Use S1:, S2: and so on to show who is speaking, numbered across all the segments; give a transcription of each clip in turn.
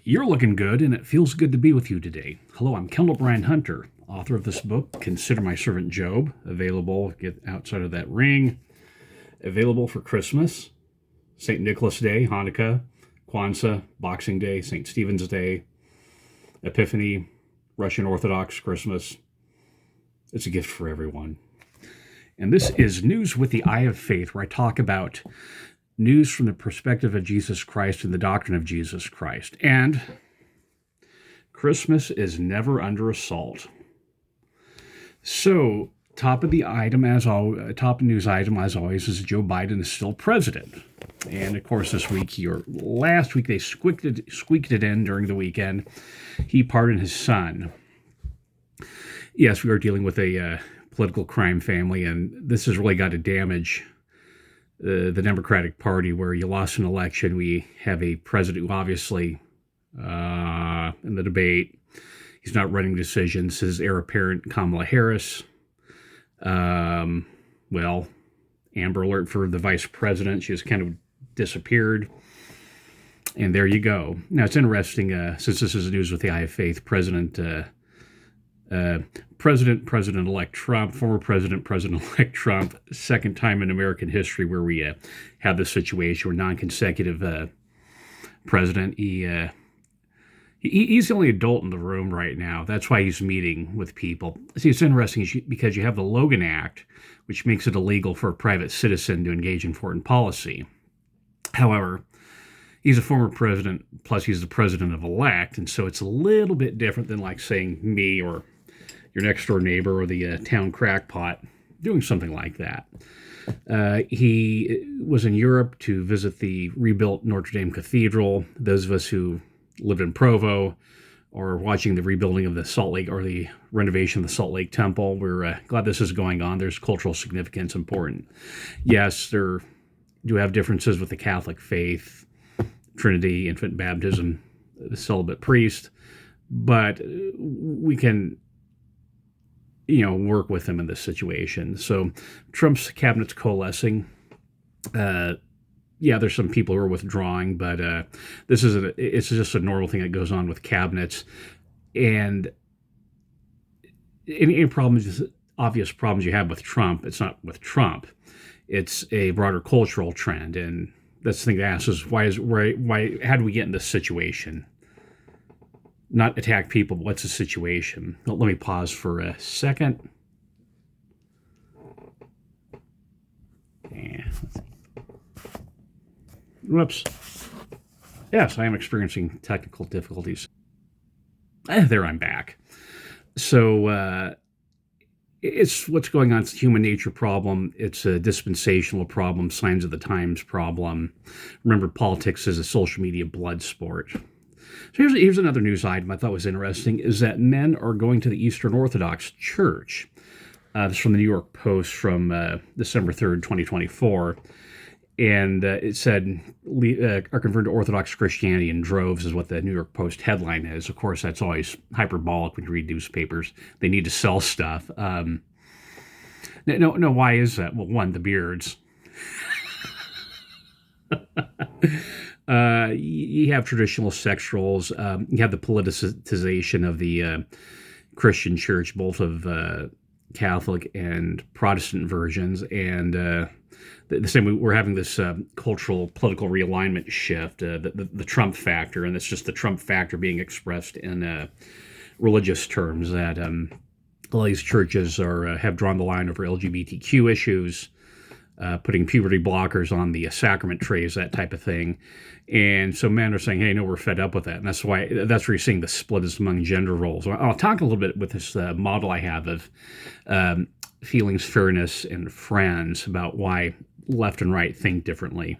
S1: You're looking good, and it feels good to be with you today. Hello, I'm Kendall Bryan Hunter, author of this book, Consider My Servant Job, available, get outside of that ring, available for Christmas, St. Nicholas Day, Hanukkah, Kwanzaa, Boxing Day, St. Stephen's Day, Epiphany, Russian Orthodox Christmas. It's a gift for everyone. And this is News with the Eye of Faith, where I talk about news from the perspective of Jesus Christ and the doctrine of Jesus Christ. And Christmas is never under assault. So, top news item as always is Joe Biden is still president. And of course, this week or last week they squeaked it in during the weekend. He pardoned his son. Yes, we are dealing with a political crime family, and this has really got to damage the Democratic Party, where you lost an election. We have a president who obviously, in the debate, he's not running decisions. His heir apparent, Kamala Harris, Amber Alert for the vice president. She just kind of disappeared. And there you go. Now, it's interesting, since this is News with the Eye of Faith, President-elect Trump, former President-elect Trump, second time in American history where we have this situation where non-consecutive president, he's the only adult in the room right now. That's why he's meeting with people. See, it's interesting because you have the Logan Act, which makes it illegal for a private citizen to engage in foreign policy. However, he's a former president, plus he's the president-elect, and so it's a little bit different than like saying me or your next door neighbor or the town crackpot doing something like that. He was in Europe to visit the rebuilt Notre Dame Cathedral. Those of us who lived in Provo or watching the rebuilding of the Salt Lake or the renovation of the Salt Lake Temple, we're glad this is going on. There's cultural significance important. Yes, there do have differences with the Catholic faith, Trinity, infant baptism, the celibate priest, but we can work with them in this situation. So Trump's cabinet's coalescing. There's some people who are withdrawing, but it's just a normal thing that goes on with cabinets. And any problems, obvious problems you have with Trump, it's not with Trump. It's a broader cultural trend. And that's the thing to ask is how do we get in this situation? Not attack people, but what's the situation? Let me pause for a second. Whoops. Yes, I am experiencing technical difficulties. There, I'm back. So it's what's going on. It's a human nature problem. It's a dispensational problem, signs of the times problem. Remember, politics is a social media blood sport. So here's another news item I thought was interesting, is that men are going to the Eastern Orthodox Church. This is from the New York Post from December 3rd, 2024. And it said, are converted to Orthodox Christianity in droves is what the New York Post headline is. Of course, that's always hyperbolic when you read newspapers. They need to sell stuff. No, why is that? Well, one, the beards. You have traditional sex roles. You have the politicization of the Christian church, both of Catholic and Protestant versions. And the same, we're having this cultural, political realignment shift, the Trump factor, and it's just the Trump factor being expressed in religious terms, that all these churches have drawn the line over LGBTQ issues, putting puberty blockers on the sacrament trays, that type of thing. And so men are saying, hey, no, we're fed up with that. And that's where you're seeing the split is among gender roles. I'll talk a little bit with this model I have of feelings, fairness, and friends about why left and right think differently.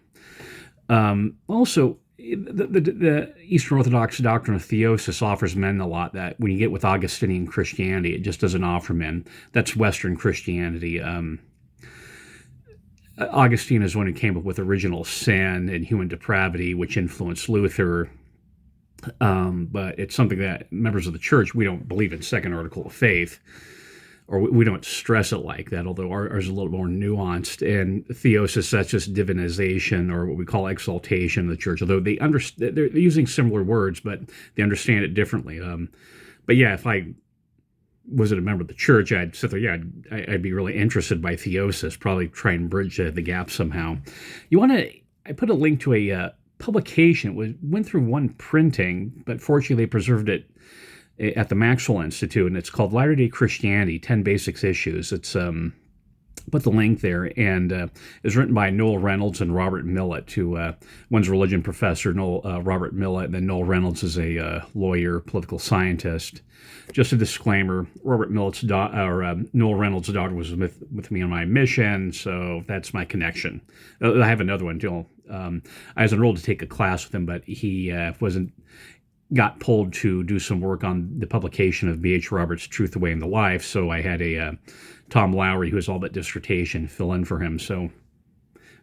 S1: Also, the Eastern Orthodox doctrine of theosis offers men a lot that when you get with Augustinian Christianity, it just doesn't offer men. That's Western Christianity. Augustine is one who came up with original sin and human depravity, which influenced Luther. But it's something that members of the church, we don't believe in second article of faith. or we don't stress it like that, although ours is a little more nuanced. And theosis, that's just divinization, or what we call exaltation of the church, although they're using similar words, but they understand it differently. But yeah, if I wasn't a member of the church, I'd sit there, yeah, I'd be really interested by theosis, probably try and bridge the gap somehow. I put a link to a publication. It went through one printing, but fortunately they preserved it at the Maxwell Institute, and it's called Latter-day Christianity, 10 Basics Issues. It's put the link there, and it's written by Noel Reynolds and Robert Millett, who one's a religion professor, Robert Millett, and then Noel Reynolds is a lawyer, political scientist. Just a disclaimer: Noel Reynolds' daughter was with me on my mission, so that's my connection. I have another one too. I was enrolled to take a class with him, but he got pulled to do some work on the publication of B.H. Roberts' Truth, the Way, and the Life, so I had a Tom Lowry, who was all but dissertation, fill in for him, so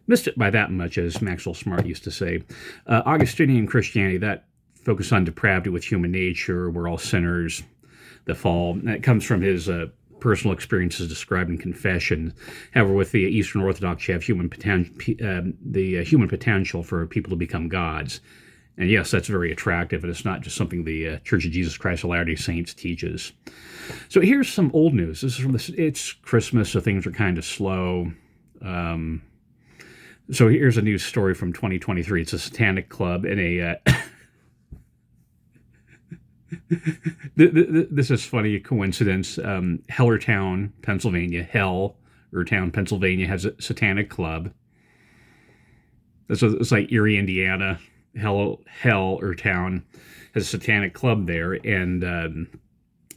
S1: missed it by that much, as Maxwell Smart used to say. Augustinian Christianity, that focused on depravity with human nature, we're all sinners, the fall. That comes from his personal experiences described in Confession. However, with the Eastern Orthodox, you have the human potential for people to become gods. And yes, that's very attractive, and it's not just something the Church of Jesus Christ of Latter-day Saints teaches. So here's some old news. This is from it's Christmas, so things are kind of slow. So here's a news story from 2023. It's a satanic club in a... This is funny, a coincidence. Hellertown, Pennsylvania, Pennsylvania has a satanic club. It's like Erie, Indiana. Hellertown has a satanic club there, and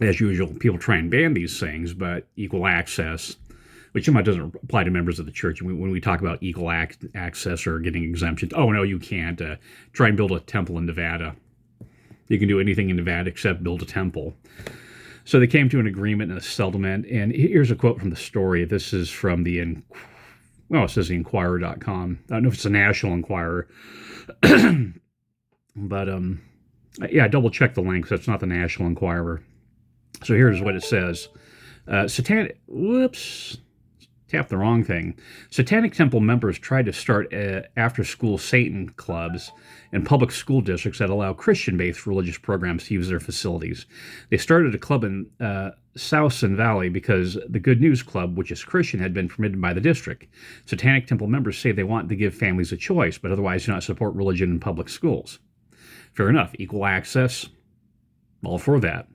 S1: as usual, people try and ban these things, but equal access, which doesn't apply to members of the church. When we talk about equal access or getting exemptions, oh no, you can't. Try and build a temple in Nevada. You can do anything in Nevada except build a temple. So they came to an agreement and a settlement, and here's a quote from the story. This is from it says the Inquirer.com. I don't know if it's a National Enquirer. But I double checked the link, so it's not the National Enquirer. So here's what it says. Tapped the wrong thing. Satanic Temple members tried to start after-school Satan clubs in public school districts that allow Christian-based religious programs to use their facilities. They started a club in South Sun Valley because the Good News Club, which is Christian, had been permitted by the district. Satanic Temple members say they want to give families a choice, but otherwise do not support religion in public schools. Fair enough. Equal access. All for that.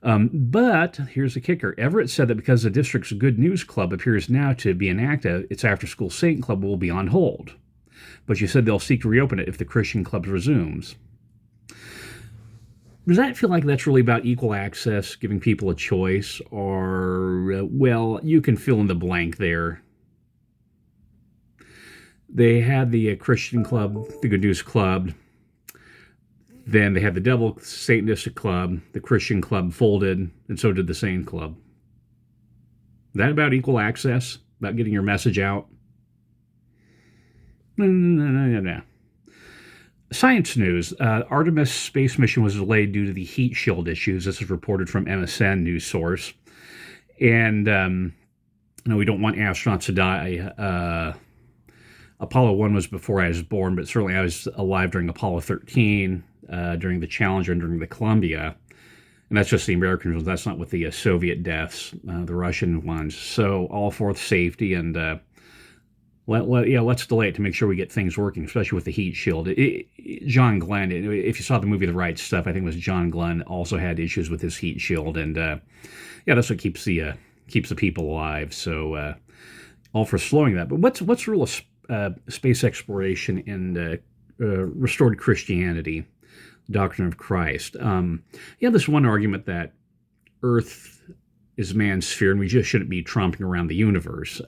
S1: But here's the kicker. Everett said that because the district's Good News Club appears now to be inactive, its after-school Satan Club will be on hold. But she said they'll seek to reopen it if the Christian Club resumes. Does that feel like that's really about equal access, giving people a choice? Or, well, you can fill in the blank there. They had the Christian Club, the Good News Club. Then they had the Devil Satanistic Club. The Christian Club folded, and so did the Satan Club. Is that about equal access? About getting your message out? No. Science news. Artemis space mission was delayed due to the heat shield issues. This is reported from MSN news source. And we don't want astronauts to die. Apollo 1 was before I was born, but certainly I was alive during Apollo 13, during the Challenger, and during the Columbia. And that's just the American ones. That's not with the Soviet deaths, the Russian ones. So all for safety, and let's delay it to make sure we get things working, especially with the heat shield. John Glenn, if you saw the movie The Right Stuff, I think it was John Glenn, also had issues with his heat shield, and that's what keeps the people alive. So all for slowing that. But what's the rule of space exploration and restored Christianity, doctrine of Christ? This one argument that Earth is man's sphere and we just shouldn't be tromping around the universe.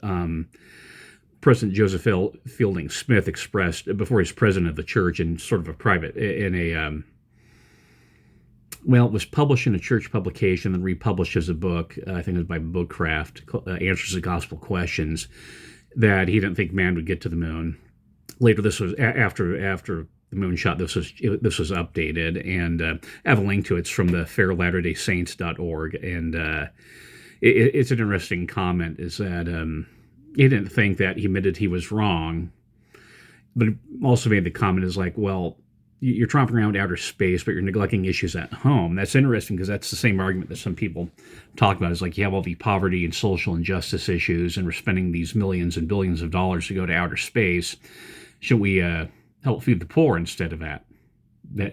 S1: President Joseph L. Fielding Smith expressed before he's president of the church in sort of a private, it was published in a church publication and republished as a book. I think it was by Bookcraft, Answers to Gospel Questions, that he didn't think man would get to the moon. Later, this was after the moonshot. This was updated, and I have a link to it. It's from the fairlatterdaysaints.org, and it's an interesting comment. Is that he didn't think that he admitted he was wrong, but also made the comment is like, well, you're tromping around outer space, but you're neglecting issues at home. That's interesting because that's the same argument that some people talk about. Is like you have all the poverty and social injustice issues, and we're spending these millions and billions of dollars to go to outer space. Should we help feed the poor instead of that?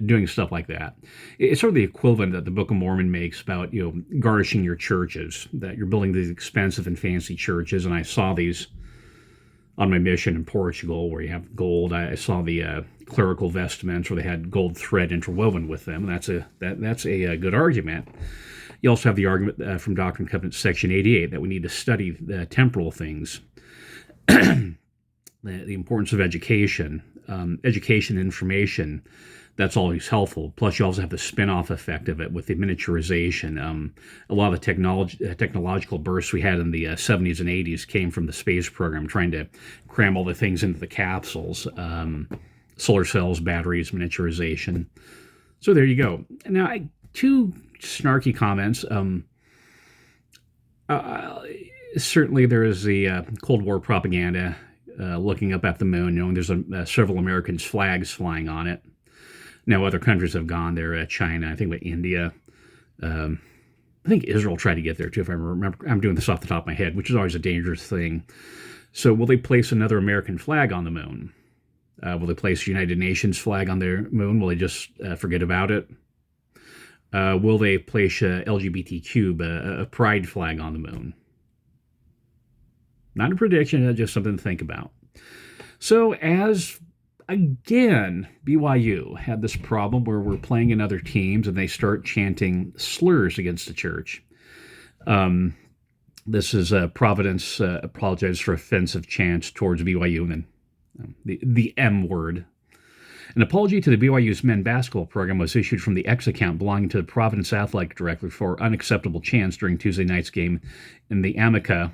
S1: Doing stuff like that. It's sort of the equivalent that the Book of Mormon makes about, garnishing your churches, that you're building these expensive and fancy churches. And I saw these on my mission in Portugal where you have gold. I saw the clerical vestments where they had gold thread interwoven with them. That's a good argument. You also have the argument from Doctrine and Covenants section 88 that we need to study the temporal things, the importance of education, education and information. That's always helpful. Plus, you also have the spin-off effect of it with the miniaturization. A lot of the technological bursts we had in the 70s and 80s came from the space program, trying to cram all the things into the capsules. Solar cells, batteries, miniaturization. So there you go. Now, two snarky comments. Certainly, there is the Cold War propaganda looking up at the moon, there's several American flags flying on it. Now, other countries have gone there, China, I think with India. I think Israel tried to get there, too, if I remember. I'm doing this off the top of my head, which is always a dangerous thing. So will they place another American flag on the moon? Will they place a United Nations flag on their moon? Will they just forget about it? Will they place a LGBTQ, a pride flag on the moon? Not a prediction, just something to think about. So again, BYU had this problem where we're playing in other teams and they start chanting slurs against the church. This is Providence apologized for offensive chants towards BYU, and then the M word. An apology to the BYU's men's basketball program was issued from the X account belonging to the Providence Athletic Director for unacceptable chants during Tuesday night's game in the Amica,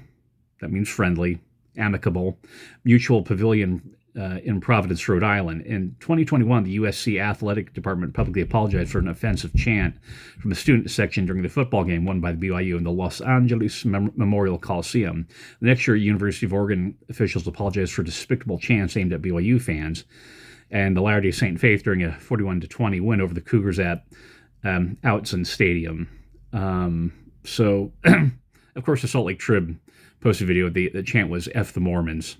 S1: that means friendly, amicable, Mutual Pavilion in Providence, Rhode Island. In 2021, the USC Athletic Department publicly apologized for an offensive chant from a student section during the football game won by the BYU in the Los Angeles Memorial Coliseum. The next year, University of Oregon officials apologized for despicable chants aimed at BYU fans and the Latter-day Saint faith during a 41-20 win over the Cougars at Autzen Stadium. So, of course, the Salt Lake Trib posted a video. The chant was "F the Mormons."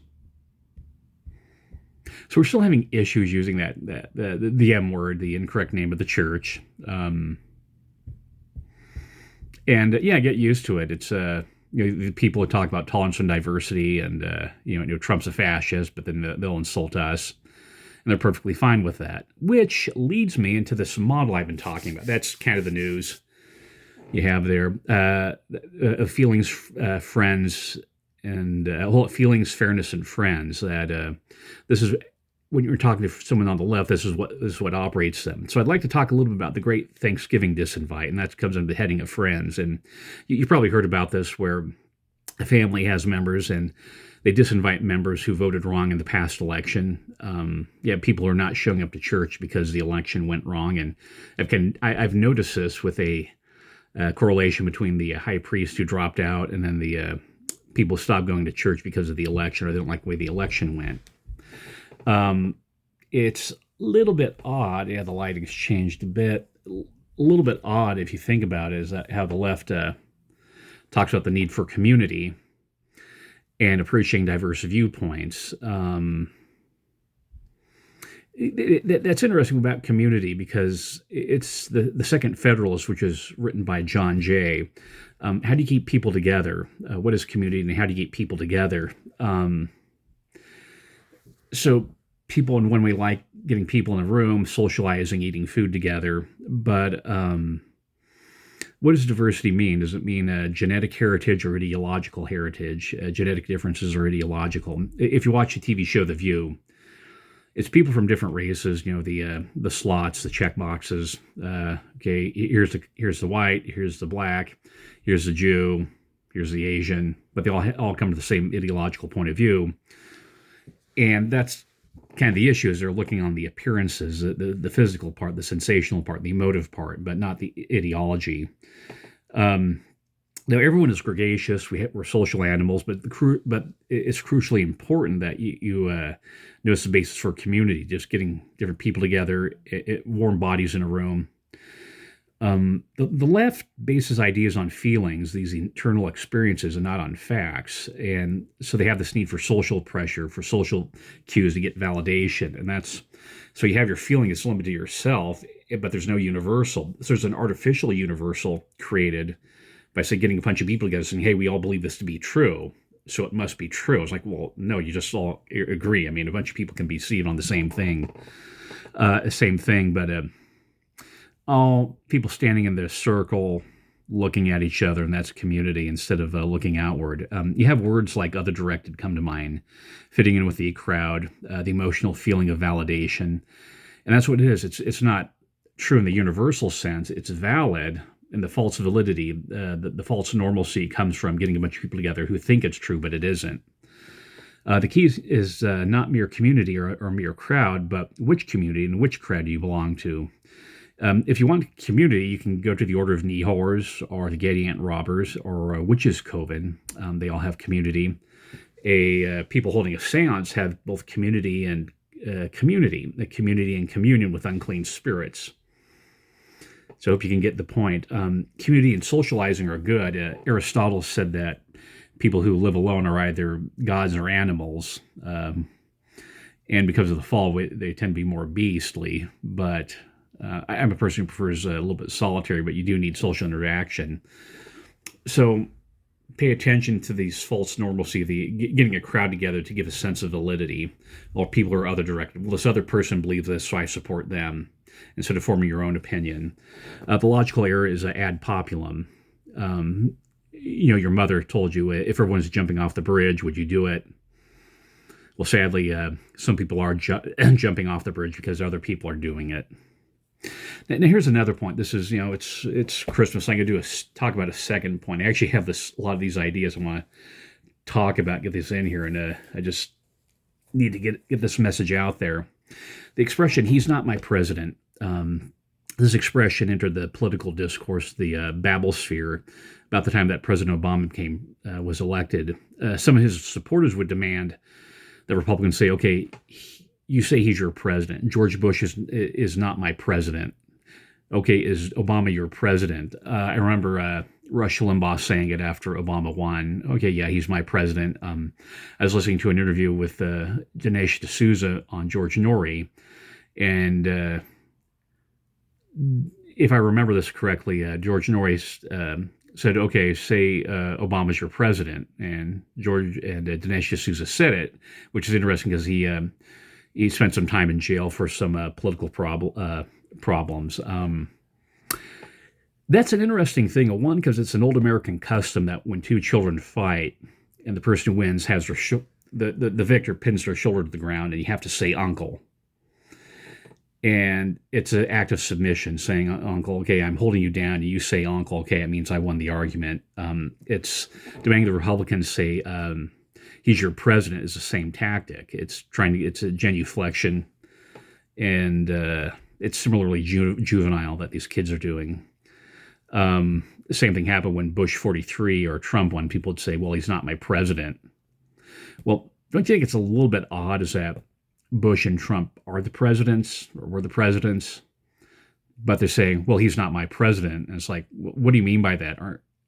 S1: So we're still having issues using the M word, the incorrect name of the church. And get used to it. It's the people who talk about tolerance and diversity, and Trump's a fascist, but then they'll insult us, and they're perfectly fine with that. Which leads me into this model I've been talking about. That's kind of the news you have there. Feelings, friends, and feelings, fairness, and friends. That this is when you're talking to someone on the left. This is what operates them. So I'd like to talk a little bit about the Great Thanksgiving Disinvite, and that comes under the heading of friends. And you probably heard about this, where a family has members and they disinvite members who voted wrong in the past election. People are not showing up to church because the election went wrong, and I've noticed this with a correlation between the high priest who dropped out and then the people stopped going to church because of the election, or they don't like the way the election went. It's a little bit odd. Yeah, the lighting's changed a bit. A little bit odd if you think about it, is that how the left talks about the need for community and appreciating diverse viewpoints. That's interesting about community, because it's the Second Federalist, which is written by John Jay. How do you keep people together? What is community, and how do you keep people together? So people, in one way, like getting people in a room, socializing, eating food together. But what does diversity mean? Does it mean genetic heritage or ideological heritage? Genetic differences or ideological? If you watch the TV show The View, it's people from different races. The slots, the check boxes. Okay, here's the white, here's the black, here's the Jew, here's the Asian, but they all come to the same ideological point of view. And that's kind of the issue, is they're looking on the appearances, the physical part, the sensational part, the emotive part, but not the ideology. Now, everyone is gregarious. We're social animals, but it's crucially important that you notice the basis for community. Just getting different people together, warm bodies in a room. The left bases ideas on feelings, these internal experiences, and not on facts. And so they have this need for social pressure, for social cues to get validation. And that's so you have your feeling, it's limited to yourself, but there's no universal. So there's an artificial universal created by, say, getting a bunch of people together saying, hey, we all believe this to be true, so it must be true. It's like, well, no, you just all agree. I mean, a bunch of people can be seeing on the same thing, but all people standing in this circle looking at each other, and that's community instead of looking outward. You have words like other directed come to mind, fitting in with the crowd, the emotional feeling of validation. And that's what it is. It's not true in the universal sense. It's valid. And the false validity, the false normalcy comes from getting a bunch of people together who think it's true, but it isn't. The key is not mere community or mere crowd, but which community and which crowd do you belong to. If you want community, you can go to the Order of Knee-Whores or the Getty Ant Robbers or Witches' Coven. They all have community. People holding a seance have both community and community, the community and communion with unclean spirits. So I hope you can get the point. Community and socializing are good. Aristotle said that people who live alone are either gods or animals. And because of the fall, they tend to be more beastly. But I'm a person who prefers a little bit solitary, but you do need social interaction. So pay attention to these false normalcy, getting a crowd together to give a sense of validity. Well, people are other directed. Well, this other person believes this, so I support them, instead of forming your own opinion. The logical error is ad populum. Your mother told you, if everyone's jumping off the bridge, would you do it? Well, sadly, some people are jumping off the bridge because other people are doing it. Now, here's another point. This is, it's Christmas. I'm going to talk about a second point. I actually have a lot of these ideas I want to talk about, get this in here, and I just need to get this message out there. The expression, he's not my president, this expression entered the political discourse, the Babel sphere, about the time that President Obama was elected. Some of his supporters would demand that Republicans say, okay, you say he's your president. George Bush is not my president. Okay, is Obama your president? I remember Rush Limbaugh saying it after Obama won. Okay, yeah, he's my president. I was listening to an interview with Dinesh D'Souza on George Norrie, and if I remember this correctly, George Norrie said, okay, say Obama's your president, and Dinesh D'Souza said it, which is interesting because he spent some time in jail for some political problems. That's an interesting thing. One, because it's an old American custom that when two children fight and the person who wins has the victor pins their shoulder to the ground, and you have to say uncle. And it's an act of submission, saying, uncle, okay, I'm holding you down, and you say uncle, okay, it means I won the argument. It's demanding the Republicans say he's your president is the same tactic. It's a genuflection, and it's similarly juvenile that these kids are doing. The same thing happened when Bush 43 or Trump won. People would say, well, he's not my president. Well, don't you think it's a little bit odd is that Bush and Trump are the presidents, or were the presidents, but they're saying, well, he's not my president. And it's like, what do you mean by that?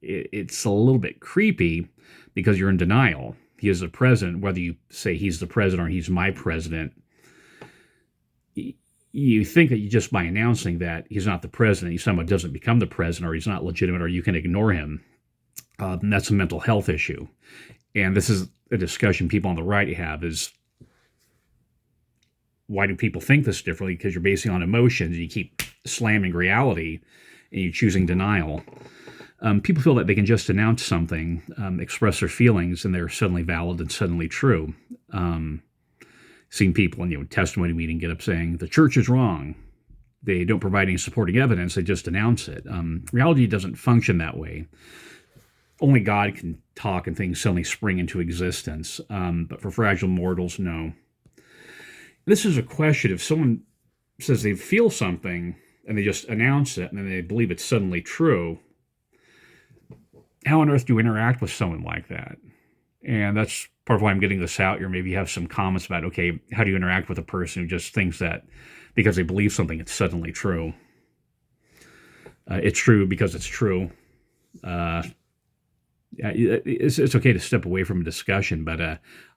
S1: It's a little bit creepy because you're in denial. He is the president, whether you say he's the president or he's my president. You think that you just by announcing that he's not the president, he somehow doesn't become the president, or he's not legitimate, or you can ignore him. And that's a mental health issue. And this is a discussion people on the right have is, why do people think this differently? Because you're basing on emotions, and you keep slamming reality, and you're choosing denial. People feel that they can just announce something, express their feelings, and they're suddenly valid and suddenly true. Seen people in testimony meeting get up saying the church is wrong. They don't provide any supporting evidence; they just announce it. Reality doesn't function that way. Only God can talk and things suddenly spring into existence. But for fragile mortals, no. This is a question. If someone says they feel something and they just announce it and then they believe it's suddenly true, how on earth do you interact with someone like that? And that's part of why I'm getting this out here. Maybe you have some comments about, okay, how do you interact with a person who just thinks that because they believe something, it's suddenly true. It's true because it's true. Uh, it's okay to step away from a discussion, but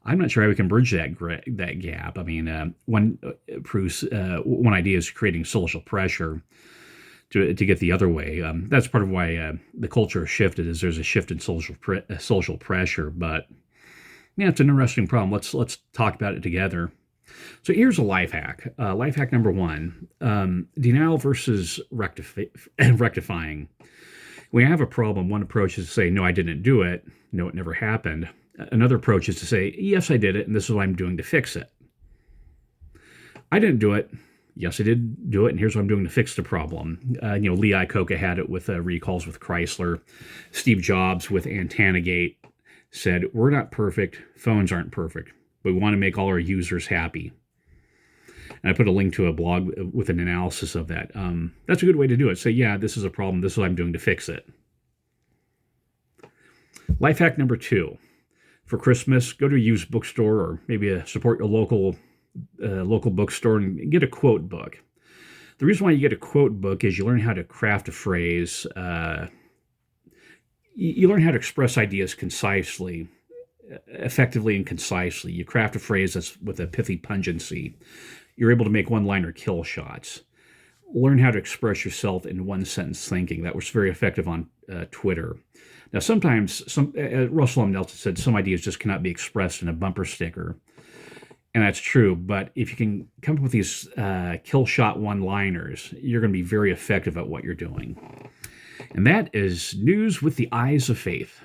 S1: I'm not sure how we can bridge that gap. I mean, one idea is creating social pressure to get the other way. That's part of why the culture has shifted. Is there's a shift in social pressure, but yeah, it's an interesting problem. Let's talk about it together. So here's a life hack. Life hack number one: denial versus rectifying. When you have a problem, one approach is to say, no, I didn't do it. No, it never happened. Another approach is to say, yes, I did it, and this is what I'm doing to fix it. I didn't do it. Yes, I did do it, and here's what I'm doing to fix the problem. Lee Iacocca had it with recalls with Chrysler. Steve Jobs with AntennaGate said, we're not perfect. Phones aren't perfect, but we want to make all our users happy. And I put a link to a blog with an analysis of that. That's a good way to do it. Say, yeah, this is a problem. This is what I'm doing to fix it. Life hack number two. For Christmas, go to a used bookstore or maybe support your local bookstore and get a quote book. The reason why you get a quote book is you learn how to craft a phrase. You learn how to express ideas concisely, effectively and concisely. You craft a phrase that's with a pithy pungency. You're able to make one-liner kill shots. Learn how to express yourself in one-sentence thinking. That was very effective on Twitter. Now, sometimes, Russell M. Nelson said, some ideas just cannot be expressed in a bumper sticker. And that's true. But if you can come up with these kill shot one-liners, you're going to be very effective at what you're doing. And that is News with the Eyes of Faith.